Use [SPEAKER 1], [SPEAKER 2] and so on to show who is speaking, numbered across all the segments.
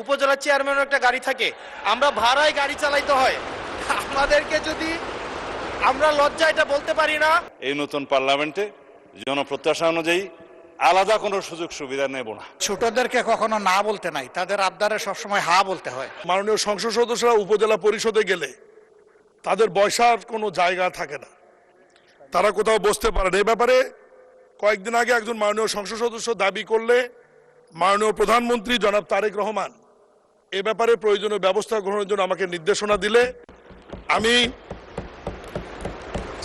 [SPEAKER 1] উপজেলা চেয়ারম্যানের একটা গাড়ি থাকে, আমরা ভাড়ায় গাড়ি চালাইতে হয়। আমাদেরকে যদি আমরা লজ্জা এটা বলতে পারি না।
[SPEAKER 2] এই নতুন পার্লামেন্টে জনপ্রত্যাশা অনুযায়ী আলাদা কোনো সুযোগ সুবিধা নেব না।
[SPEAKER 3] ছোটদেরকে কখনো না বলতে নাই, তাদের আবদারে সবসময় হা বলতে হয়।
[SPEAKER 4] মাননীয় সংসদ সদস্যরা উপজেলা পরিষদে গেলে তাদের বসার কোনো জায়গা থাকে না, তারা কোথাও বসতে পারে না। এ ব্যাপারে কয়েকদিন আগে একজন মাননীয় সংসদ সদস্য দাবি করলে মাননীয় প্রধানমন্ত্রী জনাব তারেক রহমান এ ব্যাপারে প্রয়োজনীয় ব্যবস্থা গ্রহণের জন্য আমাকে নির্দেশনা দিলে আমি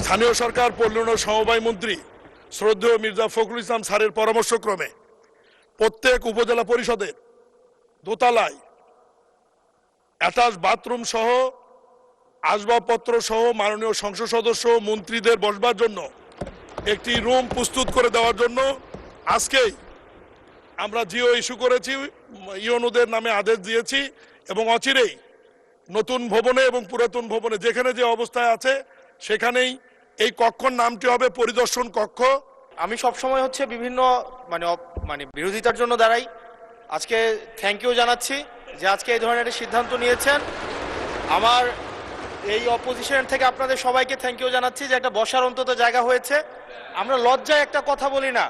[SPEAKER 4] স্থানীয় সরকার পল্লী সমবায় মন্ত্রী শ্রদ্ধেয় মির্জা ফখরুল ইসলাম স্যারের পরামর্শক্রমে প্রত্যেক উপজেলা পরিষদের দোতলায় অ্যাটাচ বাথরুম সহ আসবাবপত্র সহ মাননীয় সংসদ সদস্য মন্ত্রীদের বসবার জন্য একটি রুম প্রস্তুত করে দেওয়ার জন্য আজকেই আমরা জিও ইস্যু করেছি, ইউনোদের নামে আদেশ দিয়েছি এবং অচিরেই নতুন ভবনে এবং পুরাতন ভবনে যেখানে যে অবস্থায় আছে সেখানেই এই কক্ষর নামটি হবে পরিদর্শন কক্ষ।
[SPEAKER 1] আমি সবসময় হচ্ছে বিভিন্ন মানে বিরোধিতার জন্য দাঁড়াই। আজকে থ্যাংক ইউ জানাচ্ছি যে আজকে এই ধরনের একটা সিদ্ধান্ত নিয়েছেন। আমার এই অপোজিশন থেকে আপনাদের সবাইকে থ্যাংক ইউ জানাচ্ছি যে একটা বসার অন্তত জায়গা হয়েছে। আমরা লজ্জায় একটা কথা বলি না।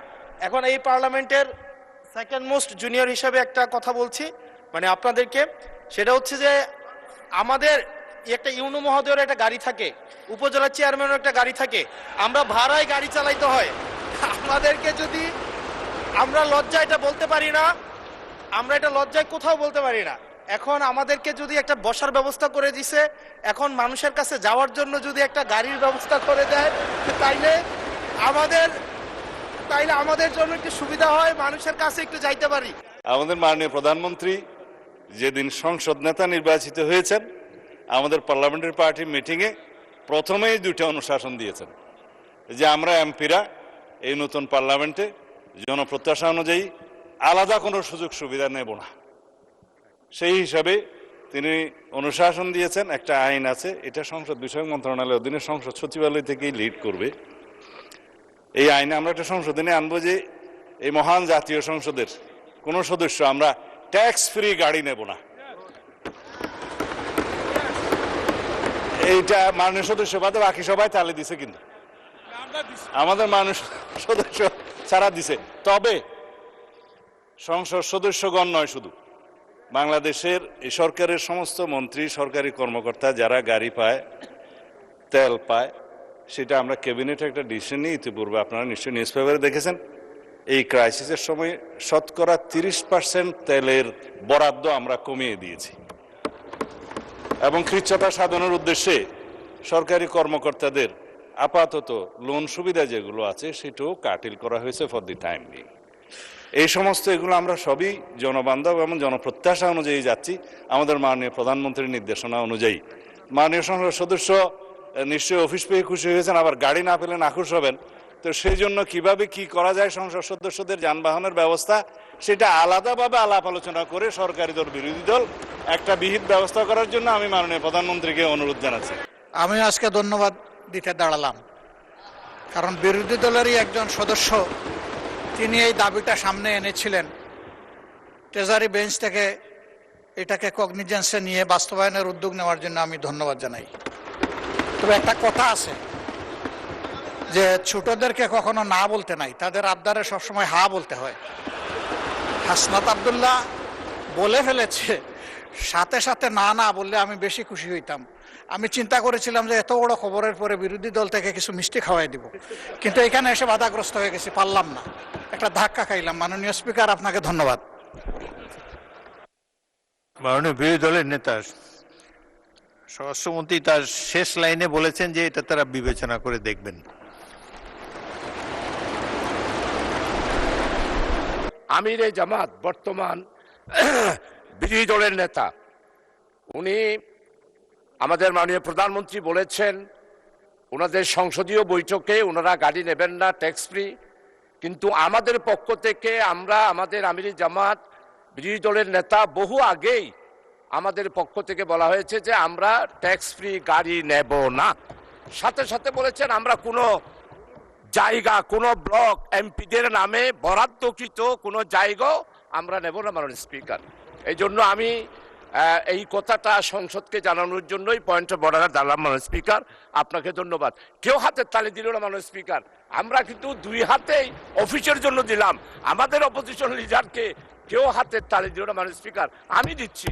[SPEAKER 1] এখন এই পার্লামেন্টের সেকেন্ড মোস্ট জুনিয়র হিসেবে একটা কথা বলছি মানে আপনাদেরকে, সেটা হচ্ছে যে আমাদের একটা ইউনো মহোদয়ের একটা গাড়ি থাকে, উপজেলা চেয়ারম্যানের একটা গাড়ি থাকে, আমরা ভাড়ায় গাড়ি চালাইতে হয়। আমাদেরকে যদি আমরা লজ্জা এটা বলতে পারি না, আমরা এটা লজ্জায় কোথাও বলতে পারি না। এখন আমাদেরকে যদি একটা বসার ব্যবস্থা করে দিছে, এখন মানুষের কাছে যাওয়ার জন্য যদি একটা গাড়ির ব্যবস্থা করে দেয় তাইলে আমাদের জন্য একটু সুবিধা হয়, মানুষের কাছে একটু যাইতে পারি।
[SPEAKER 2] আমাদের মাননীয় প্রধানমন্ত্রী যেদিন সংসদ নেতা নির্বাচিত হয়েছেন, আমাদের পার্লামেন্টারি পার্টি মিটিংয়ে প্রথমেই দুইটা অনুশাসন দিয়েছেন যে আমরা এমপিরা এই নতুন পার্লামেন্টে জনপ্রত্যাশা অনুযায়ী আলাদা কোনো সুযোগ সুবিধা নেব না। সেই হিসাবে তিনি অনুশাসন দিয়েছেন। একটা আইন আছে, এটা সংসদ বিষয়ক মন্ত্রণালয়ের অধীনে সংসদ সচিবালয় থেকেই লিড করবে। এই আইনে আমরা একটা সংশোধনী আনবো যে এই মহান জাতীয় সংসদের কোনো সদস্য আমরা ট্যাক্স ফ্রি গাড়ি নেব না। এইটা মাননীয় সদস্য বাদে বাকি সবাই তালে দিছে, কিন্তু আমাদের মাননীয় সদস্য ছাড়া দিছে। তবে সংসদ সদস্যগণ নয়, শুধু বাংলাদেশের এই সরকারের সমস্ত মন্ত্রী সরকারি কর্মকর্তা যারা গাড়ি পায়, তেল পায়, সেটা আমরা ক্যাবিনেটে একটা ডিসিশন নিই। ইতিপূর্বে আপনারা নিশ্চয়ই নিউজ পেপারে দেখেছেন, এই ক্রাইসিসের সময় শতকরা 30% তেলের বরাদ্দ আমরা কমিয়ে দিয়েছি এবং কৃচ্ছ্রতা সাধনের উদ্দেশ্যে সরকারি কর্মকর্তাদের আপাতত লোন সুবিধা যেগুলো আছে সেটাও কাটিল করা হয়েছে ফর দি টাইম বিং। এই সমস্ত এগুলো আমরা সবই জনবান্ধব এবং জনপ্রত্যাশা অনুযায়ী যাচ্ছি, আমাদের মাননীয় প্রধানমন্ত্রীর নির্দেশনা অনুযায়ী। মাননীয় সংসদ সদস্য নিশ্চয়ই অফিস পেয়ে খুশি হয়েছেন, আবার গাড়ি না পেলে নাখুশ হবেন। তো সেই জন্য কিভাবে কি করা যায় সংসদ সদস্যদের যানবাহনের ব্যবস্থা, সেটা আলাদাভাবে আলাপ আলোচনা করে সরকারি দল বিরোধী দল একটা বিহিত ব্যবস্থা করার জন্য আমি মাননীয় প্রধানমন্ত্রীকে অনুরোধ জানাচ্ছি।
[SPEAKER 3] আমি আজকে ধন্যবাদ দিতে দাঁড়ালাম, কারণ বিরোধী দলেরই একজন সদস্য তিনি এই দাবিটা সামনে এনেছিলেন। ট্রেজারি বেঞ্চ থেকে এটাকে কগনিজেন্সে নিয়ে বাস্তবায়নের উদ্যোগ নেওয়ার জন্য আমি ধন্যবাদ জানাই। তবে একটা কথা আছে যে ছোটদেরকে কখনো না বলতে নাই, তাদের আবদারে সবসময় হা বলতে হয়। হাসনাত আব্দুল্লাহ বলে ফেলেছে, সাথে সাথে না না বললে আমি বেশি খুশি হইতাম। আমি চিন্তা করেছিলাম যে এত বড় খবরের পরে বিরোধী দল থেকে কিছু মিষ্টি খাওয়াই দিব, কিন্তু এখানে এসে বাধাগ্রস্ত হয়ে গেছি, পারলাম না, একটা ধাক্কা খাইলাম। মাননীয় স্পিকার, আপনাকে ধন্যবাদ।
[SPEAKER 5] মাননীয় বিরোধী দলের নেতা স্বরাষ্ট্রমন্ত্রী তার শেষ লাইনে বলেছেন যে এটা তারা বিবেচনা করে দেখবেন।
[SPEAKER 6] আমির এ জামাত বর্তমান বিরোধী দলের নেতা, উনি আমাদের মাননীয় প্রধানমন্ত্রী বলেছেন ওনাদের সংসদীয় বৈঠকে ওনারা গাড়ি নেবেন না, ট্যাক্স ফ্রি। কিন্তু আমাদের পক্ষ থেকে আমরা, আমাদের আমির জামাত বিরোধী দলের নেতা, বহু আগেই আমাদের পক্ষ থেকে বলা হয়েছে যে আমরা ট্যাক্স ফ্রি গাড়ি নেব না। সাথে সাথে বলেছেন আমরা কোনো জায়গা, কোনো ব্লক এমপিদের নামে বরাদ্দকৃত কোনো জায়গাও আমরা নেব না মাননীয় স্পিকার। এই জন্য আমি এই কথাটা সংসদকে জানানোর জন্যই পয়েন্ট অফ অর্ডার দাঁড়ালাম মাননীয় স্পিকার। আপনাকে ধন্যবাদ। কেউ হাতের তালি দিল না মাননীয় স্পিকার, আমরা কিন্তু দুই হাতেই অফিসের জন্য দিলাম। আমাদের অপোজিশন লিডারকে কেউ হাতের তালি দিল না মাননীয় স্পিকার, আমি দিচ্ছি।